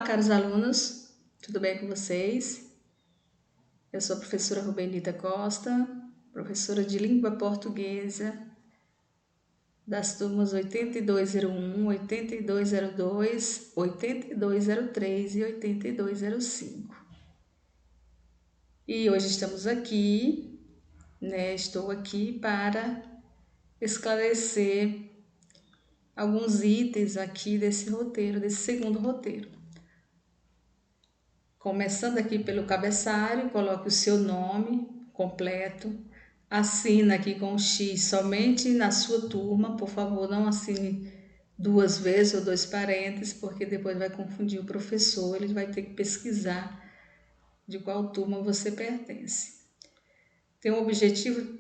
Caros alunos, tudo bem com vocês? Eu sou a professora Rubenita Costa, professora de língua portuguesa das turmas 8201, 8202, 8203 e 8205. E hoje estamos aqui, estou aqui para esclarecer alguns itens aqui desse roteiro, desse segundo roteiro. Começando aqui pelo cabeçalho, coloque o seu nome completo, assina aqui com o X somente na sua turma, por favor, não assine duas vezes ou dois parênteses, porque depois vai confundir o professor, ele vai ter que pesquisar de qual turma você pertence. Tem um objetivo,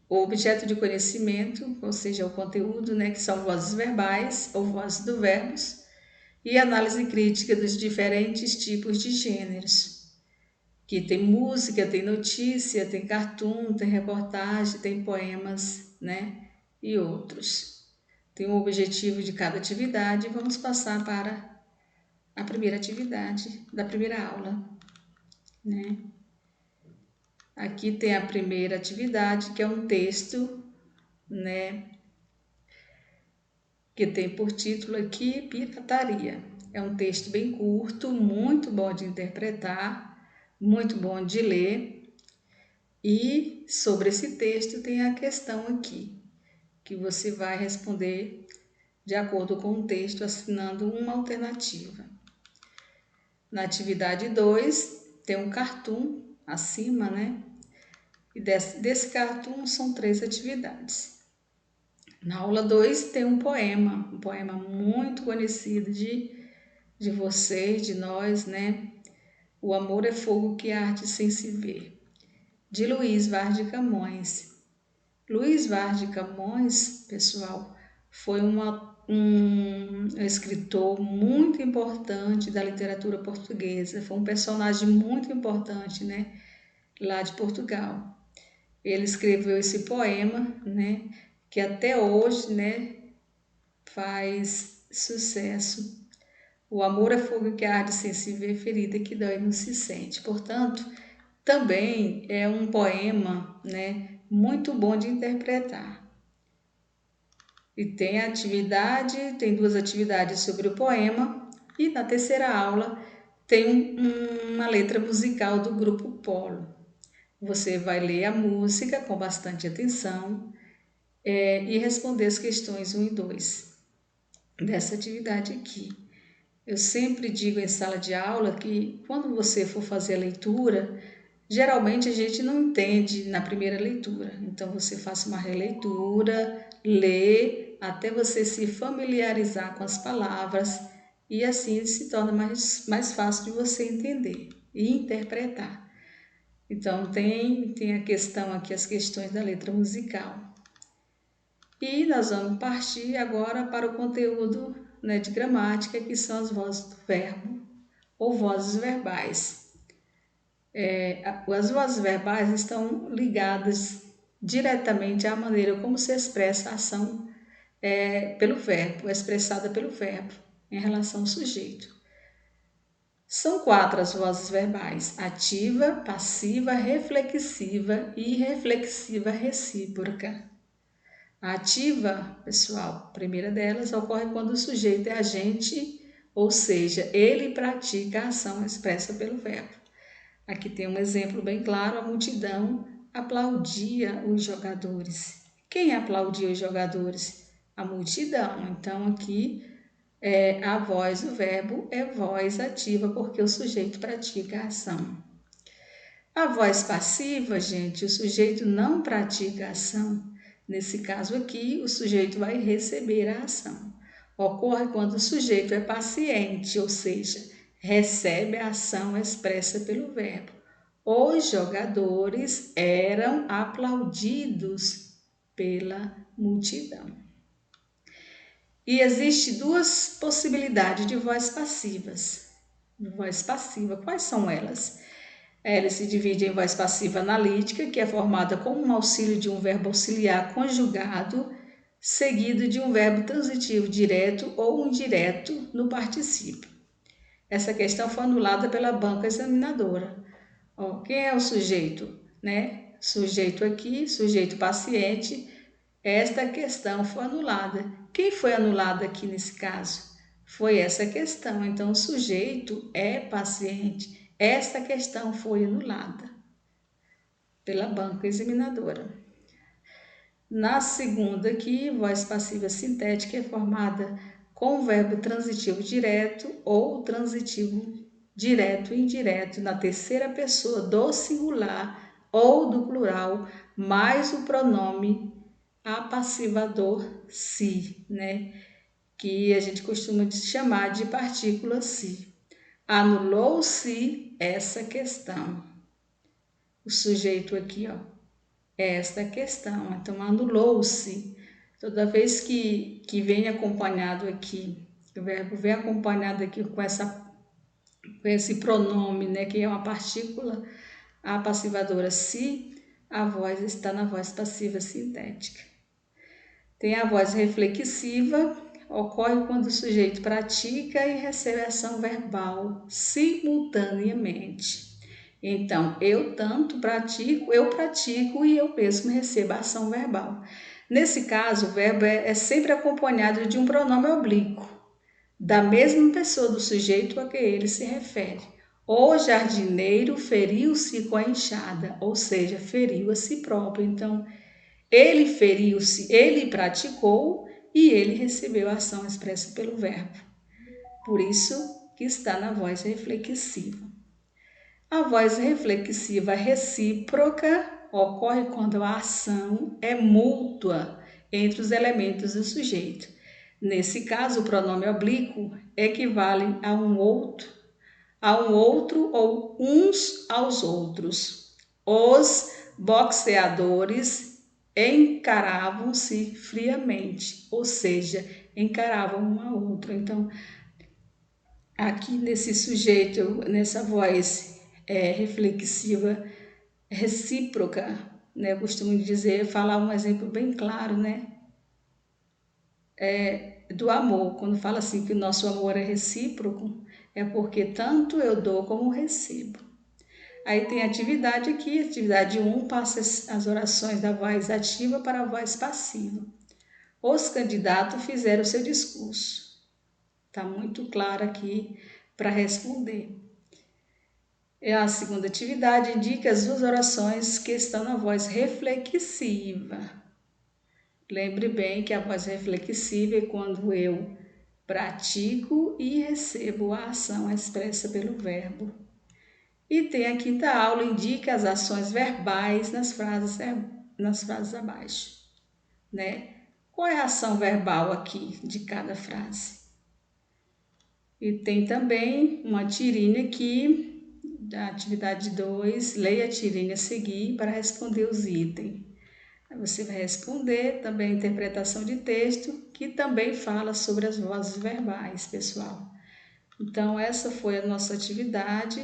o objeto de conhecimento, ou seja, o conteúdo, que são vozes verbais ou vozes do verbos, e análise crítica dos diferentes tipos de gêneros, que tem música, tem notícia, tem cartoon, tem reportagem, tem poemas, e outros. Tem o objetivo de cada atividade. Vamos passar para a primeira atividade da primeira aula, Aqui tem a primeira atividade, que é um texto, que tem por título aqui Pirataria. É um texto bem curto, muito bom de interpretar, muito bom de ler. E sobre esse texto tem a questão aqui, que você vai responder de acordo com o texto, assinando uma alternativa. Na atividade 2, tem um cartoon acima, E desse cartoon são 3 atividades. Na aula 2 tem um poema muito conhecido de vocês, de nós, O Amor é Fogo que Arde Sem Se Ver, de Luís Vaz de Camões. Luís Vaz de Camões, pessoal, foi um escritor muito importante da literatura portuguesa, foi um personagem muito importante, lá de Portugal. Ele escreveu esse poema, que até hoje, faz sucesso. O amor é fogo que arde sem se ver, ferida que dói não se sente. Portanto, também é um poema, muito bom de interpretar. E tem 2 atividades sobre o poema, e na terceira aula tem uma letra musical do grupo Polo. Você vai ler a música com bastante atenção e responder as questões 1 e 2 dessa atividade aqui. Eu sempre digo em sala de aula que quando você for fazer a leitura, geralmente a gente não entende na primeira leitura. Então você faça uma releitura, lê até você se familiarizar com as palavras e assim se torna mais fácil de você entender e interpretar. Então tem a questão aqui, as questões da letra musical. E nós vamos partir agora para o conteúdo de gramática, que são as vozes do verbo ou vozes verbais. As vozes verbais estão ligadas diretamente à maneira como se expressa a ação pelo verbo, expressada pelo verbo em relação ao sujeito. São 4 as vozes verbais: ativa, passiva, reflexiva e reflexiva recíproca. A ativa, pessoal, a primeira delas, ocorre quando o sujeito é agente, ou seja, ele pratica a ação expressa pelo verbo. Aqui tem um exemplo bem claro: a multidão aplaudia os jogadores. Quem aplaudia os jogadores? A multidão. Então, aqui a voz do verbo é voz ativa, porque o sujeito pratica a ação. A voz passiva, gente, o sujeito não pratica a ação. Nesse caso aqui, o sujeito vai receber a ação. Ocorre quando o sujeito é paciente, ou seja, recebe a ação expressa pelo verbo. Os jogadores eram aplaudidos pela multidão. E existe 2 possibilidades de voz passivas. Voz passiva, quais são elas? Ela se divide em voz passiva analítica, que é formada com um auxílio de um verbo auxiliar conjugado, seguido de um verbo transitivo direto ou indireto no particípio. Essa questão foi anulada pela banca examinadora. Ó, quem é o sujeito, né? Sujeito aqui, sujeito paciente. Esta questão foi anulada. Quem foi anulado aqui nesse caso? Foi essa questão. Então, o sujeito é paciente. Esta questão foi anulada pela banca examinadora. Na segunda aqui, voz passiva sintética é formada com o verbo transitivo direto ou transitivo direto e indireto na terceira pessoa do singular ou do plural, mais o pronome apassivador se, né? Que a gente costuma chamar de partícula se. Anulou-se essa questão. O sujeito aqui, ó, é esta questão. Então, anulou-se. Toda vez que vem acompanhado aqui, o verbo vem acompanhado aqui com esse pronome, né, que é uma partícula apassivadora se, a voz está na voz passiva sintética. Tem a voz reflexiva, ocorre quando o sujeito pratica e recebe ação verbal simultaneamente. Então, eu tanto pratico, eu pratico e eu mesmo recebo a ação verbal. Nesse caso, o verbo é sempre acompanhado de um pronome oblíquo, da mesma pessoa do sujeito a que ele se refere. O jardineiro feriu-se com a enxada, ou seja, feriu a si próprio. Então, ele feriu-se, ele praticou e ele recebeu a ação expressa pelo verbo. Por isso que está na voz reflexiva. A voz reflexiva recíproca ocorre quando a ação é mútua entre os elementos do sujeito. Nesse caso, o pronome oblíquo equivale a um outro ou uns aos outros. Os boxeadores encaravam-se friamente, ou seja, encaravam um ao outro. Então, aqui nesse sujeito, nessa voz reflexiva, recíproca, né? Eu costumo dizer, falar um exemplo bem claro, né? Do amor. Quando fala assim que o nosso amor é recíproco, é porque tanto eu dou como recebo. Aí tem atividade aqui, atividade 1 passa as orações da voz ativa para a voz passiva. Os candidatos fizeram o seu discurso. Está muito claro aqui para responder. E a segunda atividade indica as duas orações que estão na voz reflexiva. Lembre bem que a voz reflexiva é quando eu pratico e recebo a ação expressa pelo verbo. E tem a quinta aula, indica as ações verbais nas frases abaixo, né? Qual é a ação verbal aqui de cada frase? E tem também uma tirinha aqui, da atividade 2, leia a tirinha a seguir para responder os itens. Aí você vai responder também a interpretação de texto, que também fala sobre as vozes verbais, pessoal. Então, essa foi a nossa atividade.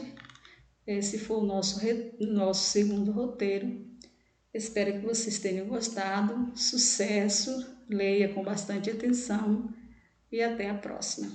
Esse foi o nosso segundo roteiro. Espero que vocês tenham gostado. Sucesso, leia com bastante atenção e até a próxima.